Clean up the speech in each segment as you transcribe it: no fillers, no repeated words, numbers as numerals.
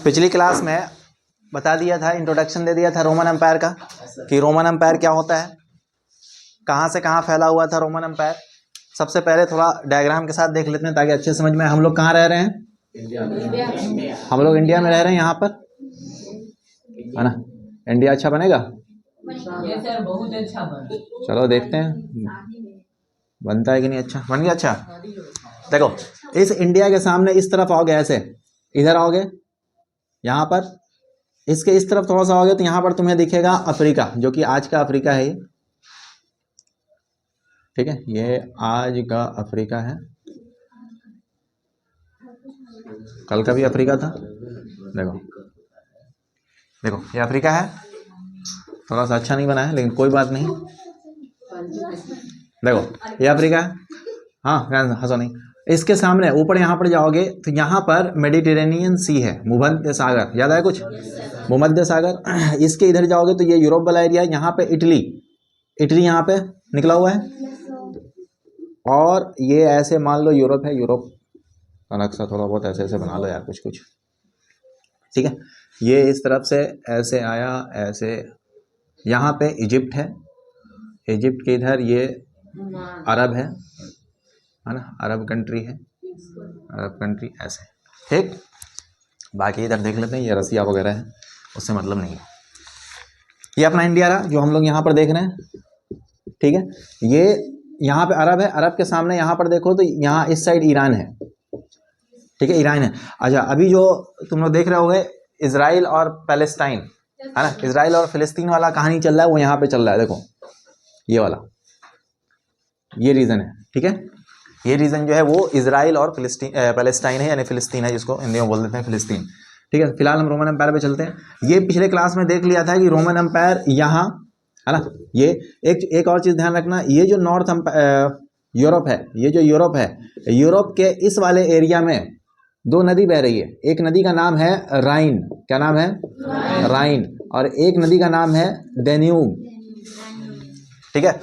पिछली क्लास में बता दिया था, इंट्रोडक्शन दे दिया था रोमन एम्पायर का कि रोमन एम्पायर क्या होता है, कहाँ से कहाँ फैला हुआ था रोमन एम्पायर। सबसे पहले थोड़ा डायग्राम के साथ देख लेते हैं ताकि अच्छे समझ में। हम लोग कहाँ रह रहे हैं? इंडिया। हम लोग इंडिया में रह रहे हैं, यहाँ पर है ना। इंडिया अच्छा बनेगा? ये सर बहुत अच्छा बना। चलो देखते हैं बनता है कि नहीं। अच्छा बन गया। अच्छा देखो, इस इंडिया के सामने इस तरफ आओगे, ऐसे इधर आओगे, यहाँ पर इसके इस तरफ थोड़ा सा आओगे तो यहाँ पर तुम्हें दिखेगा अफ्रीका, जो कि आज का अफ्रीका है ये। ठीक है, ये आज का अफ्रीका है, कल का भी अफ्रीका था। देखो देखो, ये अफ्रीका है। थोड़ा सा अच्छा नहीं बना है लेकिन कोई बात नहीं। देखो ये अफ्रीका है। हाँ हंसो नहीं। इसके सामने ऊपर यहाँ पर जाओगे तो यहाँ पर मेडिटेरेनियन सी है, भूमध्य सागर। याद है कुछ? भूमध्य सागर। इसके इधर जाओगे तो ये यूरोप वाला एरिया है। यहाँ पे इटली, इटली यहाँ पे निकला हुआ है। और ये ऐसे मान लो यूरोप है, यूरोप का नक्शा थोड़ा बहुत ऐसे ऐसे बना लो यार, कुछ कुछ। ठीक है, ये इस तरफ से ऐसे आया, ऐसे। यहाँ पे इजिप्ट है, इजिप्ट के इधर ये अरब है ना, अरब कंट्री है, अरब कंट्री ऐसे। ठीक, बाकी इधर देख लेते हैं, ये रसिया वगैरह है, उससे मतलब नहीं है। ये अपना इंडिया रहा जो हम लोग यहाँ पर देख रहे हैं। ठीक है, ये यहाँ पे अरब है, अरब के सामने यहाँ पर देखो तो यहाँ इस साइड ईरान है। ठीक है, ईरान है। अच्छा, अभी जो तुम लोग देख रहे होगे इजराइल और पैलेस्टाइन है ना, इजराइल और फिलिस्तीन वाला कहानी चल रहा है, वो यहाँ पे चल रहा है। देखो ये वाला, ये रीजन है। ठीक है, ये रीजन जो है वो इजराइल और पैलेस्टाइन है, यानी फिलिस्तीन है, जिसको हिंदी में बोल देते हैं फिलिस्तीन। ठीक है, फिलहाल हम रोमन एम्पायर पे चलते हैं। ये पिछले क्लास में देख लिया था कि रोमन एम्पायर यहाँ है ना। ये एक और चीज ध्यान रखना, ये जो नॉर्थ यूरोप है, ये जो यूरोप है, यूरोप के इस वाले एरिया में दो नदी बह रही है। एक नदी का नाम है राइन। क्या नाम है? राइन। और एक नदी का नाम है डेन्यूब। ठीक है,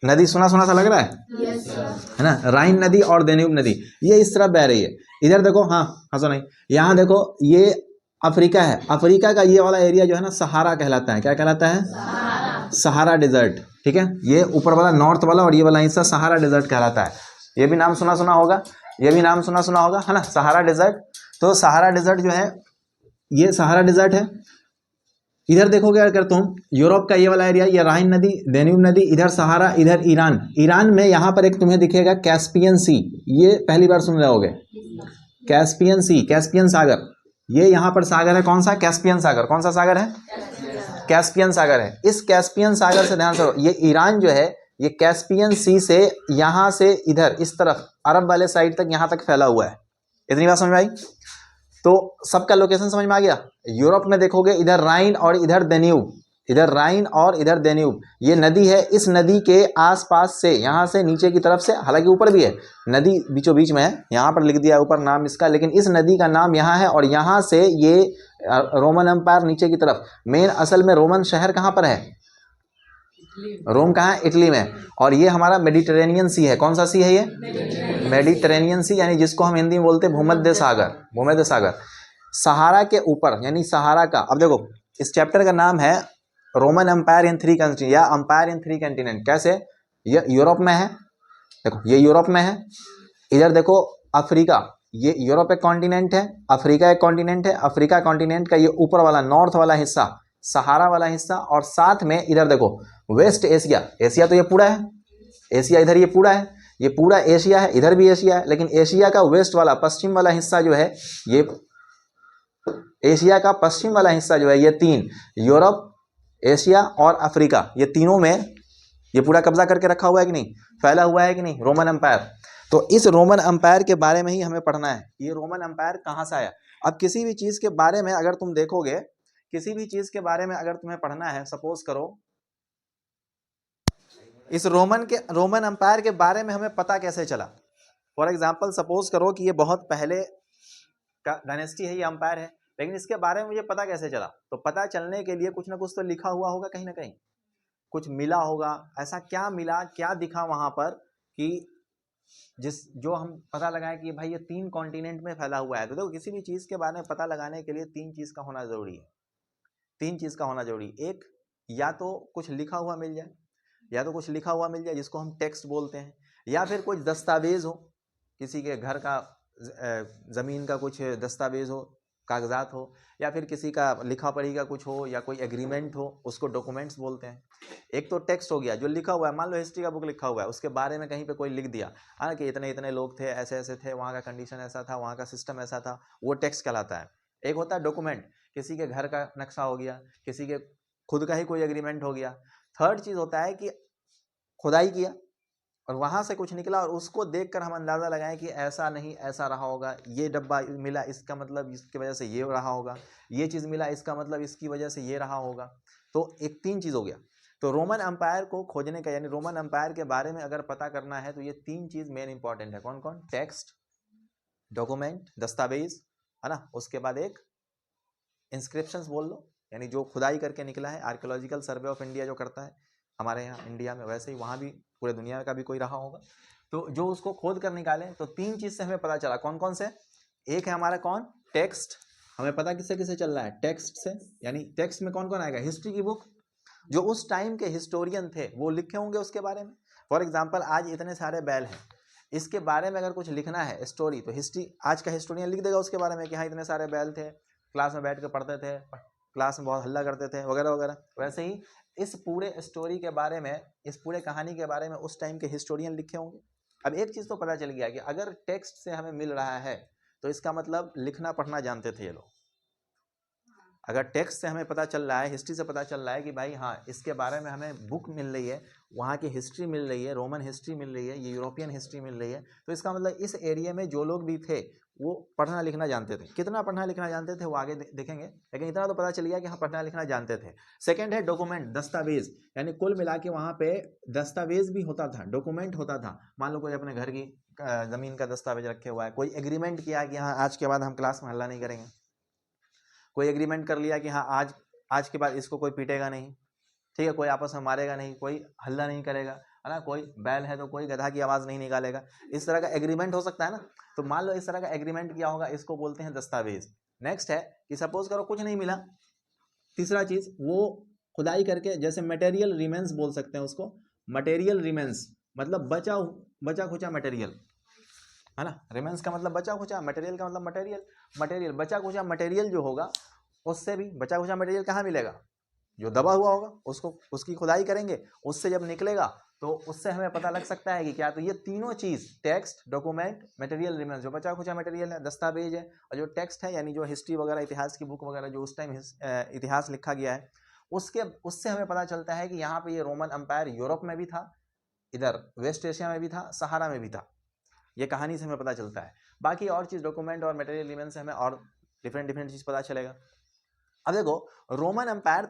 नदी सुना सुना सा लग रहा है ना, राइन नदी और डेन्यूब नदी, ये इस तरफ बह रही है। इधर देखो, हाँ हंसो नहीं, यहाँ देखो ये अफ्रीका है। अफ्रीका का ये वाला एरिया जो है ना, सहारा कहलाता है। क्या कहलाता है? Sahara desert. ठीक है, ये ऊपर वाला नॉर्थ वाला और ये वाला हिस्सा सहारा डेजर्ट कहलाता है। ये भी नाम सुना सुना होगा, ये भी नाम सुना सुना होगा, है ना, सहारा डेजर्ट। तो सहारा डेजर्ट जो है, ये सहारा डेजर्ट है। इधर देखोगे अगर तुम, यूरोप का ये वाला एरिया, ये राइन नदी, डेन्यूब नदी, इधर सहारा, इधर ईरान। ईरान में यहाँ पर एक तुम्हें दिखेगा कैस्पियन सी, ये पहली बार सुन रहे होगे, कैस्पियन सी, कैस्पियन सागर। ये यहाँ पर सागर है, कौन सा? कैस्पियन सागर। कौन सा सागर है? कैस्पियन सागर है। इस कैस्पियन सागर से ध्यान से, ये ईरान जो है, ये कैस्पियन सी से यहाँ से इधर इस तरफ अरब वाले साइड तक यहाँ तक फैला हुआ है। इतनी बात समझ में आई? तो सबका लोकेशन समझ में आ गया। यूरोप में देखोगे इधर राइन और इधर डेन्यूब, इधर राइन और इधर डेन्यूब, ये नदी है। इस नदी के आसपास से, यहाँ से नीचे की तरफ से, हालांकि ऊपर भी है नदी, बीचों बीच में है, यहाँ पर लिख दिया ऊपर नाम इसका, लेकिन इस नदी का नाम यहाँ है। और यहाँ से ये रोमन एम्पायर नीचे की तरफ। मेन असल में रोमन शहर कहाँ पर है? रोम कहाँ है? इटली में। और ये हमारा मेडिटेरेनियन सी है। कौन सा सी है ये? मेडिटेरेनियन सी, यानी जिसको हम हिंदी में बोलते हैं भूमध्य सागर। भूमध्य सागर, सहारा के ऊपर, यानी सहारा का। अब देखो, इस चैप्टर का नाम है रोमन एम्पायर इन 3 कंट्री या एम्पायर इन 3 कंटिनेंट। कैसे? ये यूरोप में है, देखो ये यूरोप में है। इधर देखो अफ्रीका, ये यूरोप एक कॉन्टिनेंट है, अफ्रीका एक कॉन्टिनेंट है। अफ्रीका कॉन्टिनेंट का ये ऊपर वाला नॉर्थ वाला हिस्सा, सहारा वाला हिस्सा। और साथ में इधर देखो वेस्ट एशिया। एशिया तो ये पूरा है, एशिया इधर ये पूरा है, ये पूरा एशिया है, इधर भी एशिया है। लेकिन एशिया का वेस्ट वाला, पश्चिम वाला हिस्सा जो है, ये एशिया का पश्चिम वाला हिस्सा जो है, ये 3, यूरोप, एशिया और अफ्रीका, ये तीनों में ये पूरा कब्जा करके रखा हुआ है कि नहीं, फैला हुआ है कि नहीं, रोमन एम्पायर। तो इस रोमन एम्पायर के बारे में ही हमें पढ़ना है, ये रोमन एम्पायर कहाँ से आया। अब किसी भी चीज के बारे में अगर तुम देखोगे, किसी भी चीज के बारे में अगर तुम्हें पढ़ना है, सपोज करो इस रोमन एम्पायर के बारे में हमें पता कैसे चला। फॉर एग्जाम्पल सपोज करो कि ये बहुत पहले का डायनेस्टी है, ये एम्पायर है, लेकिन इसके बारे में मुझे पता कैसे चला। तो पता चलने के लिए कुछ ना कुछ तो लिखा हुआ होगा, कहीं ना कहीं कुछ मिला होगा। ऐसा क्या मिला, क्या दिखा वहां पर कि जो हम पता लगाएं कि भाई ये 3 कॉन्टिनेंट में फैला हुआ है। तो देखो किसी भी चीज़ के बारे में पता लगाने के लिए 3 चीज़ का होना ज़रूरी है। 3 चीज़ का होना ज़रूरी, एक या तो कुछ लिखा हुआ मिल जाए, या तो कुछ लिखा हुआ मिल जाए जिसको हम टेक्स्ट बोलते हैं, या फिर कुछ दस्तावेज हो, किसी के घर का ज़मीन का कुछ दस्तावेज हो, कागजात हो, या फिर किसी का लिखा पढ़ी का कुछ हो, या कोई एग्रीमेंट हो, उसको डॉक्यूमेंट्स बोलते हैं। एक तो टेक्स्ट हो गया जो लिखा हुआ है, मान लो हिस्ट्री का बुक लिखा हुआ है, उसके बारे में कहीं पे कोई लिख दिया कि इतने इतने लोग थे, ऐसे ऐसे थे, वहाँ का कंडीशन ऐसा था, वहाँ का सिस्टम ऐसा था, वो टेक्स्ट कहलाता है। एक होता है डॉक्यूमेंट, किसी के घर का नक्शा हो गया, किसी के खुद का ही कोई एग्रीमेंट हो गया। थर्ड चीज़ होता है कि खुदाई किया और वहाँ से कुछ निकला और उसको देखकर हम अंदाज़ा लगाएं कि ऐसा नहीं ऐसा रहा होगा, ये डब्बा मिला इसका मतलब इसकी वजह से ये रहा होगा, ये चीज़ मिला इसका मतलब इसकी वजह से ये रहा होगा। तो एक 3 चीज़ हो गया। तो रोमन एम्पायर को खोजने का, यानी रोमन एम्पायर के बारे में अगर पता करना है तो ये 3 चीज़ मेन इंपॉर्टेंट है। कौन कौन? टेक्स्ट, डॉक्यूमेंट, दस्तावेज, है ना। उसके बाद एक इंस्क्रिप्शंस बोल लो, यानी जो खुदाई करके निकला है, आर्कियोलॉजिकल सर्वे ऑफ इंडिया जो करता है हमारे यहाँ इंडिया में, वैसे ही वहाँ भी पूरे दुनिया का भी कोई रहा होगा, तो जो उसको खोद कर निकाले। तो 3 चीज़ से हमें पता चला। कौन कौन से? एक है हमारा कौन? टेक्स्ट। हमें पता किससे किससे चल रहा है? टेक्स्ट से। यानी टेक्स्ट में कौन कौन आएगा? हिस्ट्री की बुक, जो उस टाइम के हिस्टोरियन थे वो लिखे होंगे उसके बारे में। फॉर एग्जाम्पल आज इतने सारे बैल हैं, इसके बारे में अगर कुछ लिखना है स्टोरी, तो हिस्ट्री आज का हिस्टोरियन लिख देगा उसके बारे में कि हाँ इतने सारे बैल थे, क्लास में बैठ कर पढ़ते थे, क्लास में बहुत हल्ला करते थे, वगैरह वगैरह। वैसे ही इस पूरे स्टोरी के बारे में, इस पूरे कहानी के बारे में उस टाइम के हिस्टोरियन लिखे होंगे। अब एक चीज़ तो पता चल गया कि अगर टेक्स्ट से हमें मिल रहा है तो इसका मतलब लिखना पढ़ना जानते थे ये लोग। अगर टेक्स्ट से हमें पता चल रहा है, हिस्ट्री से पता चल रहा है कि भाई हाँ इसके बारे में हमें बुक मिल रही है, वहाँ की हिस्ट्री मिल रही है, रोमन हिस्ट्री मिल रही है, ये यूरोपियन हिस्ट्री मिल रही है, तो इसका मतलब इस एरिया में जो लोग भी थे वो पढ़ना लिखना जानते थे। कितना पढ़ना लिखना जानते थे वो आगे देखेंगे, लेकिन इतना तो पता चल गया कि हाँ पढ़ना लिखना जानते थे। सेकेंड है डॉक्यूमेंट, दस्तावेज, यानी कुल मिला के वहाँ पे दस्तावेज भी होता था, डॉक्यूमेंट होता था। मान लो कोई अपने घर की ज़मीन का दस्तावेज रखे हुआ है, कोई एग्रीमेंट किया कि हाँ आज के बाद हम क्लास में हल्ला नहीं करेंगे, कोई एग्रीमेंट कर लिया कि हाँ आज के बाद इसको कोई पीटेगा नहीं, ठीक है, कोई आपस में मारेगा नहीं, कोई हल्ला नहीं करेगा, है ना, कोई बैल है तो कोई गधा की आवाज़ नहीं निकालेगा, इस तरह का एग्रीमेंट हो सकता है ना। तो मान लो इस तरह का एग्रीमेंट किया होगा, इसको बोलते हैं दस्तावेज। नेक्स्ट है कि सपोज करो कुछ नहीं मिला, तीसरा चीज़ वो खुदाई करके, जैसे मटेरियल रिमेंस बोल सकते हैं उसको, मटेरियल रिमेंस मतलब बचा खुचा मटेरियल, है ना। रिमेंस का मतलब बचा खुचा, मटेरियल का मतलब मटेरियल बचा खुचा मटेरियल जो होगा, उससे भी बचा खुचा मटेरियल कहाँ मिलेगा? जो दबा हुआ होगा उसको, उसकी खुदाई करेंगे, उससे जब निकलेगा तो उससे हमें पता लग सकता है कि क्या, तो ये तीनों चीज़ टेक्स्ट, डॉक्यूमेंट, मटेरियल रिमेंस, जो बचा खुचा मटेरियल है, दस्तावेज है, और जो टेक्स्ट है यानी जो हिस्ट्री वगैरह, इतिहास की बुक वगैरह जो उस टाइम इतिहास लिखा गया है, उससे हमें पता चलता है कि यहाँ पे ये रोमन एम्पायर यूरोप में भी था, इधर वेस्ट एशिया में भी था, सहारा में भी था। ये कहानी से हमें पता चलता है। बाकी और चीज़ डॉक्यूमेंट और मटेरियल रिमेंस से हमें और डिफरेंट चीज़ पता चलेगा। अब देखो रोमन एम्पायर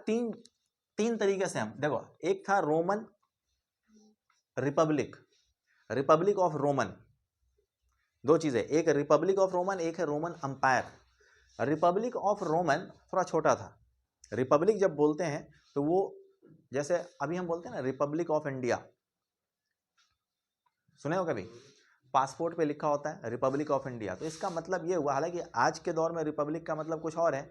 तीन तरीके से हम देखो, एक था Roman republic, republic of Roman, दो चीज़ें, एक रिपब्लिक ऑफ रोमन, एक है Roman empire. Republic of Roman थोड़ा छोटा था। रिपब्लिक जब बोलते हैं तो वो जैसे अभी हम बोलते हैं ना रिपब्लिक ऑफ इंडिया, सुने हो कभी? पासपोर्ट पे लिखा होता है रिपब्लिक ऑफ इंडिया, तो इसका मतलब ये हुआ, हालांकि आज के दौर में रिपब्लिक का मतलब कुछ और है,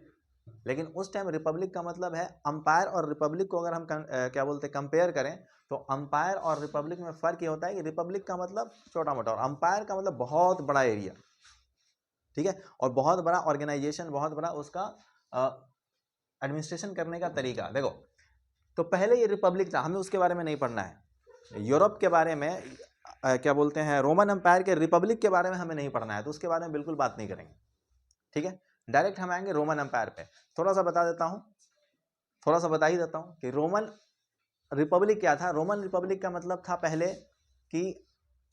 लेकिन उस टाइम रिपब्लिक का मतलब है अंपायर। और रिपब्लिक को अगर हम क्या बोलते हैं, कंपेयर करें, तो अंपायर और रिपब्लिक में फ़र्क ये होता है कि रिपब्लिक का मतलब छोटा मोटा और अंपायर का मतलब बहुत बड़ा एरिया, ठीक है, और बहुत बड़ा ऑर्गेनाइजेशन, बहुत बड़ा उसका एडमिनिस्ट्रेशन करने का तरीका। देखो तो पहले ये रिपब्लिक था, हमें उसके बारे में नहीं पढ़ना है। यूरोप के बारे में क्या बोलते हैं, रोमन एम्पायर के रिपब्लिक के बारे में हमें नहीं पढ़ना है, तो उसके बारे में बिल्कुल बात नहीं करेंगे, ठीक है। डायरेक्ट हम आएंगे रोमन एम्पायर पे। थोड़ा सा बता ही देता हूँ कि रोमन रिपब्लिक क्या था। रोमन रिपब्लिक का मतलब था पहले कि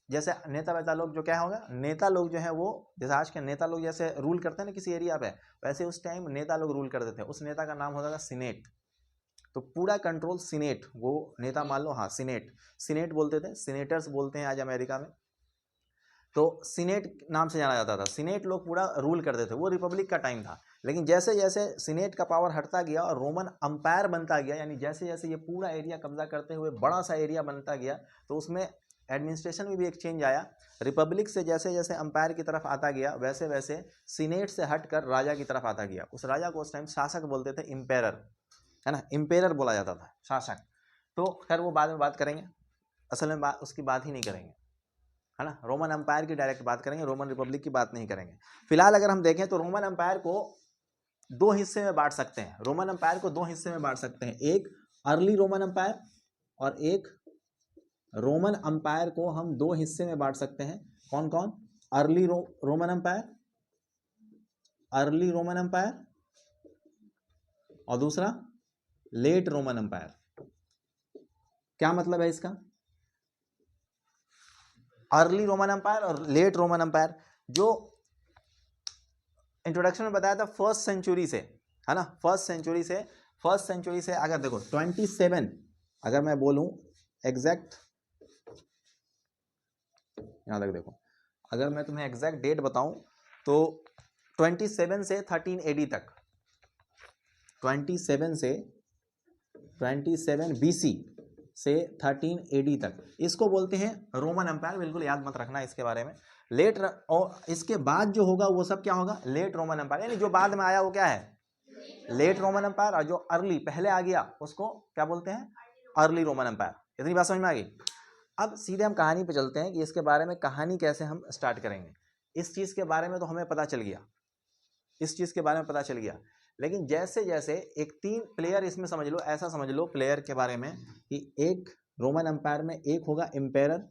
जैसे नेता वेता लोग जो क्या होगा, नेता लोग जो है वो जैसे आज के नेता लोग जैसे रूल करते हैं ना किसी एरिया पे, वैसे उस टाइम नेता लोग रूल करते थे। उस नेता का नाम होता था सीनेट। तो पूरा कंट्रोल सीनेट, वो नेता मान लो, हाँ सीनेट बोलते थे, सीनेटर्स बोलते हैं आज अमेरिका में, तो सीनेट नाम से जाना जाता था। सीनेट लोग पूरा रूल करते थे, वो रिपब्लिक का टाइम था। लेकिन जैसे जैसे सीनेट का पावर हटता गया और रोमन अंपायर बनता गया, यानी जैसे जैसे ये पूरा एरिया कब्जा करते हुए बड़ा सा एरिया बनता गया, तो उसमें एडमिनिस्ट्रेशन में भी एक चेंज आया। रिपब्लिक से जैसे जैसे अंपायर की तरफ आता गया वैसे वैसे सीनेट से हटकर राजा की तरफ आता गया। उस राजा को उस टाइम शासक बोलते थे, इम्पेरर, है ना, इम्पेरर बोला जाता था, शासक। तो खैर वो बाद में बात करेंगे, असल में उसकी बात ही नहीं करेंगे, है ना। रोमन अंपायर की डायरेक्ट बात करेंगे, रोमन रिपब्लिक की बात नहीं करेंगे। फिलहाल अगर हम देखें तो रोमन अंपायर को दो हिस्से में बांट सकते हैं। रोमन अंपायर को दो हिस्से में बांट सकते हैं, एक अर्ली रोमन अंपायर और एक रोमन अंपायर को हम दो हिस्से में बांट सकते हैं। कौन कौन? Early Roman umpire, early Roman umpire, और दूसरा लेट रोमन अंपायर। क्या मतलब है इसका? अर्ली रोमन अंपायर और लेट रोमन अंपायर, जो इंट्रोडक्शन में बताया था फर्स्ट सेंचुरी से, है ना, फर्स्ट सेंचुरी से अगर देखो 27, अगर मैं बोलूं एग्जैक्ट, यहां तक देखो, अगर मैं तुम्हें एग्जैक्ट डेट बताऊं तो 27 से 13 एडी तक, 27 बीसी से 13 एडी तक, इसको बोलते हैं रोमन एम्पायर। बिल्कुल याद मत रखना इसके बारे में। और इसके बाद जो होगा वो सब क्या होगा? लेट रोमन एम्पायर, यानी जो बाद में आया वो क्या है? Late Roman empire. और जो अर्ली पहले आ गया उसको क्या बोलते हैं? Early Roman empire. इतनी बात समझ में आ गई? अब सीधे हम कहानी पे चलते हैं कि इसके बारे में कहानी कैसे हम स्टार्ट करेंगे। इस चीज के बारे में तो हमें पता चल गया, इस चीज के बारे में पता चल गया, लेकिन जैसे जैसे एक 3 प्लेयर इसमें समझ लो, ऐसा समझ लो प्लेयर के बारे में कि एक रोमन एम्पायर में एक होगा एम्पेरर,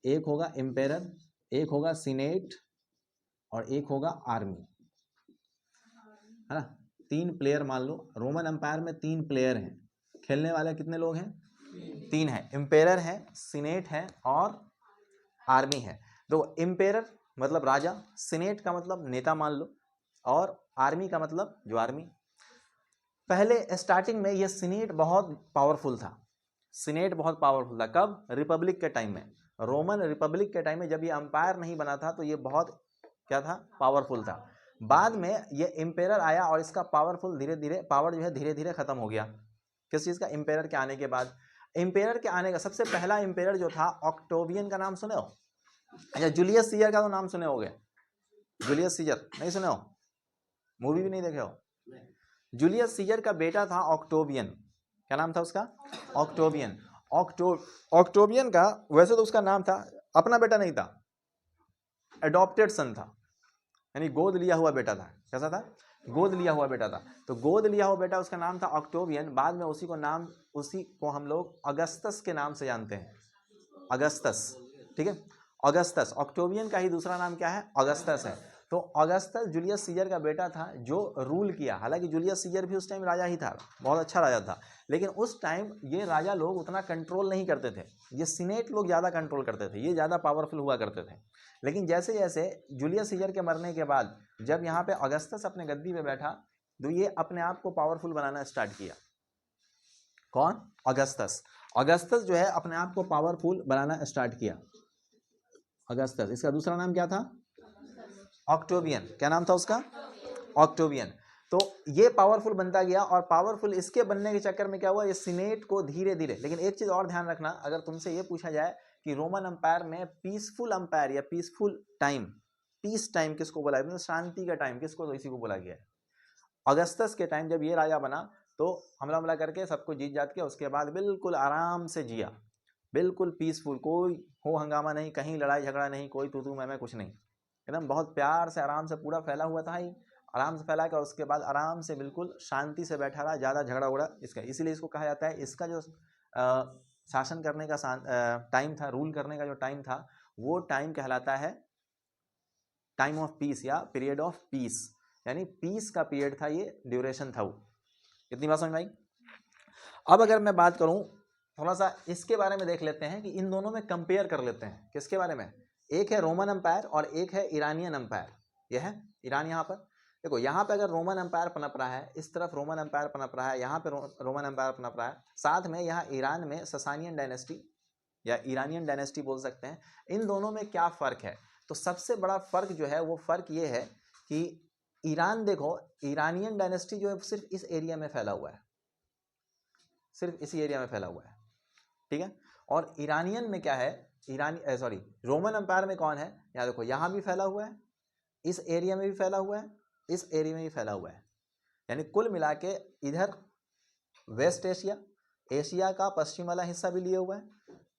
एक होगा एम्पेरर, एक होगा सीनेट और एक होगा आर्मी, है ना। 3 प्लेयर मान लो, रोमन एम्पायर में 3 प्लेयर हैं। खेलने वाले कितने लोग हैं? 3 हैं। एम्पेरर है, सीनेट है और आर्मी है। तो एम्पेरर मतलब राजा, सीनेट का मतलब नेता मान लो, और आर्मी का मतलब जो आर्मी। पहले स्टार्टिंग में ये सीनेट बहुत पावरफुल था, सीनेट बहुत पावरफुल था। कब? रिपब्लिक के टाइम में, रोमन रिपब्लिक के टाइम में, जब ये अंपायर नहीं बना था तो ये बहुत क्या था? पावरफुल था। बाद में ये एम्पेरर आया और इसका पावरफुल धीरे धीरे पावर जो है धीरे धीरे खत्म हो गया। किस चीज का? एम्पेरर के आने के बाद। एम्पेरर के आने का सबसे पहला एम्पेरर जो था ऑक्टोवियन का नाम सुने हो? अच्छा, जूलियस सीजर का तो नाम सुने होगे। जूलियस सीजर नहीं सुने हो? मूवी भी नहीं देखे हो? जूलियस सीजर का बेटा था ऑक्टोवियन। क्या नाम था उसका? ऑक्टोवियन। ऑक्टोवियन का वैसे तो उसका नाम था, अपना बेटा नहीं था, एडॉप्टेड सन था, यानी गोद लिया हुआ बेटा था। कैसा था? गोद लिया हुआ बेटा था। तो गोद लिया हुआ बेटा, उसका नाम था ऑक्टोवियन। बाद में उसी को हम लोग अगस्तस के नाम से जानते हैं, अगस्तस। ठीक है, अगस्तस। ऑक्टोवियन का ही दूसरा नाम क्या है? अगस्तस है। तो अगस्तस जूलियस सीजर का बेटा था जो रूल किया। हालांकि जूलियस सीजर भी उस टाइम राजा ही था, बहुत अच्छा राजा था, लेकिन उस टाइम ये राजा लोग उतना कंट्रोल नहीं करते थे, ये सीनेट लोग ज़्यादा कंट्रोल करते थे, ये ज़्यादा पावरफुल हुआ करते थे। लेकिन जैसे जैसे जूलियस सीजर के मरने के बाद जब यहाँ पे अगस्तस अपने गद्दी पे बैठा तो ये अपने आप को पावरफुल बनाना स्टार्ट किया। कौन? अगस्तस। अगस्तस जो है अपने आप को पावरफुल बनाना स्टार्ट किया, अगस्तस। इसका दूसरा नाम क्या था? ऑक्टोवियन। क्या नाम था उसका? ऑक्टोवियन। तो ये पावरफुल बनता गया, और पावरफुल इसके बनने के चक्कर में क्या हुआ? ये सीनेट को धीरे धीरे। लेकिन एक चीज और ध्यान रखना, अगर तुमसे ये पूछा जाए कि रोमन अंपायर में पीसफुल अंपायर या पीसफुल टाइम, पीस टाइम किसको बोला है? शांति का टाइम किसको? तो इसी को बोला गया है। अगस्तस के टाइम जब ये राजा बना तो हमला करके सबको जीत जात के उसके बाद बिल्कुल आराम से जिया, बिल्कुल पीसफुल, कोई हो हंगामा नहीं, कहीं लड़ाई झगड़ा नहीं, कोई तू मैं कुछ नहीं, एकदम बहुत प्यार से आराम से पूरा फैला हुआ था ही, आराम से फैला कर उसके बाद आराम से बिल्कुल शांति से बैठा रहा, ज़्यादा झगड़ा उगड़ा इसका। इसीलिए इसको कहा जाता है, इसका जो शासन करने का टाइम था, रूल करने का जो टाइम था, वो टाइम कहलाता है टाइम ऑफ पीस या पीरियड ऑफ पीस, यानी पीस का पीरियड था, ये ड्यूरेशन था वो। इतनी बात समझ में आई? अब अगर मैं बात करूं थोड़ा सा इसके बारे में, देख लेते हैं कि इन दोनों में कंपेयर कर लेते हैं। किसके बारे में? एक है रोमन एम्पायर और एक है ईरानियन एम्पायर। यह है ईरान। यहाँ पर देखो, यहाँ पे अगर रोमन एम्पायर पनप रहा है, इस तरफ रोमन एम्पायर पनप रहा है, यहाँ पे रोमन एम्पायर पनप रहा है, साथ में यहाँ ईरान में ससानियन डायनेस्टी या ईरानियन डायनेस्टी बोल सकते हैं। इन दोनों में क्या फ़र्क है? तो सबसे बड़ा फ़र्क जो है वो फ़र्क ये है कि ईरान, देखो ईरानियन डायनेस्टी जो है सिर्फ इस एरिया में फैला हुआ है, सिर्फ इसी एरिया में फैला हुआ है, ठीक है। और ईरानियन में क्या है, रोमन एम्पायर में कौन है, यहाँ देखो यहाँ भी फैला हुआ है, इस एरिया में भी फैला हुआ है, इस एरिया में भी फैला हुआ है। यानी कुल मिला के इधर वेस्ट एशिया, एशिया का पश्चिम वाला हिस्सा भी लिया हुआ है,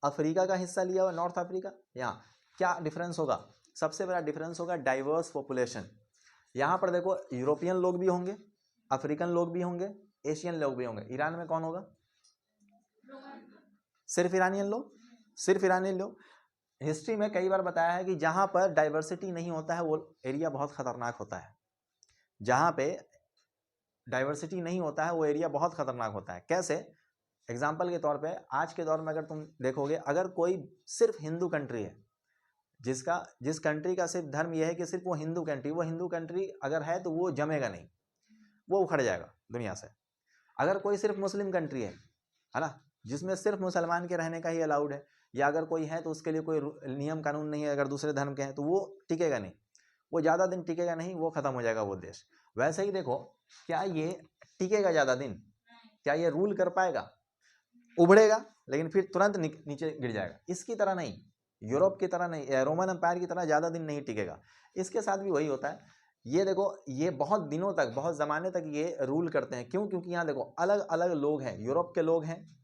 अफ्रीका का हिस्सा लिया हुआ है, नॉर्थ अफ्रीका। यहाँ क्या डिफरेंस होगा, सबसे बड़ा डिफरेंस होगा डाइवर्स पॉपुलेशन। यहाँ पर देखो यूरोपियन लोग भी होंगे, अफ्रीकन लोग भी होंगे, एशियन लोग भी होंगे। ईरान में कौन होगा, सिर्फ ईरानियन लोग, सिर्फ ईरानियन लोग। हिस्ट्री में कई बार बताया है कि जहाँ पर डाइवर्सिटी नहीं होता है वो एरिया बहुत खतरनाक होता है, जहाँ पे डाइवर्सिटी नहीं होता है वो एरिया बहुत खतरनाक होता है। कैसे, एग्जाम्पल के तौर पे आज के दौर में अगर तुम देखोगे, अगर कोई सिर्फ हिंदू कंट्री है, जिस कंट्री का सिर्फ धर्म यह है कि सिर्फ वो हिंदू कंट्री अगर है तो वो जमेगा नहीं, वो उखड़ जाएगा दुनिया से। अगर कोई सिर्फ मुस्लिम कंट्री है ना, जिसमें सिर्फ मुसलमान के रहने का ही अलाउड है, या अगर कोई है तो उसके लिए कोई नियम कानून नहीं है, अगर दूसरे धर्म के हैं तो वो टिकेगा नहीं, वो ज़्यादा दिन टिकेगा नहीं, वो खत्म हो जाएगा वो देश। वैसे ही देखो, क्या ये टिकेगा ज़्यादा दिन, क्या ये रूल कर पाएगा, उभरेगा लेकिन फिर तुरंत नीचे गिर जाएगा। इसकी तरह नहीं, यूरोप की तरह नहीं, रोमन एम्पायर की तरह ज़्यादा दिन नहीं टिकेगा। इसके साथ भी वही होता है। ये देखो, ये बहुत दिनों तक, बहुत ज़माने तक ये रूल करते हैं। क्यों? क्योंकि यहाँ देखो अलग अलग लोग हैं, यूरोप के लोग हैं,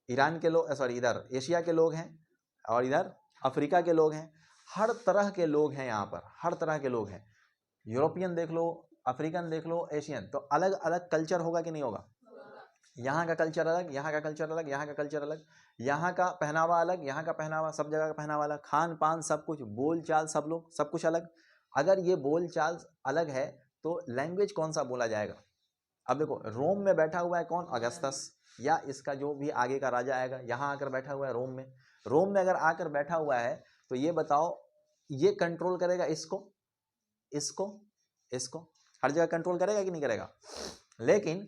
ईरान के लोग, इधर एशिया के लोग हैं, और इधर अफ्रीका के लोग हैं। हर तरह के लोग हैं यहाँ पर, हर तरह के लोग हैं। यूरोपियन देख लो, अफ्रीकन देख लो, एशियन, तो अलग अलग कल्चर होगा कि नहीं होगा। यहाँ का कल्चर अलग, यहाँ का कल्चर अलग, यहाँ का कल्चर अलग, यहाँ का पहनावा अलग, यहाँ का पहनावा, सब जगह का पहनावा अलग, खान पान सब कुछ, बोल चाल सब लोग सब कुछ अलग। अगर ये बोल चाल अलग है तो लैंग्वेज कौन सा बोला जाएगा। अब देखो, रोम में बैठा हुआ है कौन, अगस्टस, या इसका जो भी आगे का राजा आएगा, यहाँ आकर बैठा हुआ है रोम में। रोम में अगर आकर बैठा हुआ है तो ये बताओ, ये कंट्रोल करेगा इसको, इसको, इसको, हर जगह कंट्रोल करेगा कि नहीं करेगा। लेकिन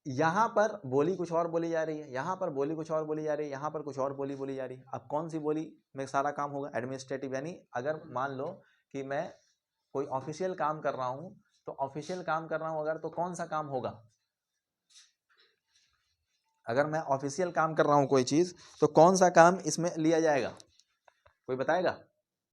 यहाँ पर बोली कुछ और बोली जा रही है, यहाँ पर बोली कुछ और बोली जा रही है, यहाँ पर कुछ और बोली बोली जा रही है। अब कौन सी बोली में सारा काम होगा, एडमिनिस्ट्रेटिव। यानी अगर मान लो कि मैं कोई ऑफिशियल काम कर रहा हूँ, तो ऑफिशियल काम कर रहा हूँ अगर, तो कौन सा काम होगा। अगर मैं ऑफिशियल काम कर रहा हूँ कोई चीज़, तो कौन सा काम इसमें लिया जाएगा, कोई बताएगा।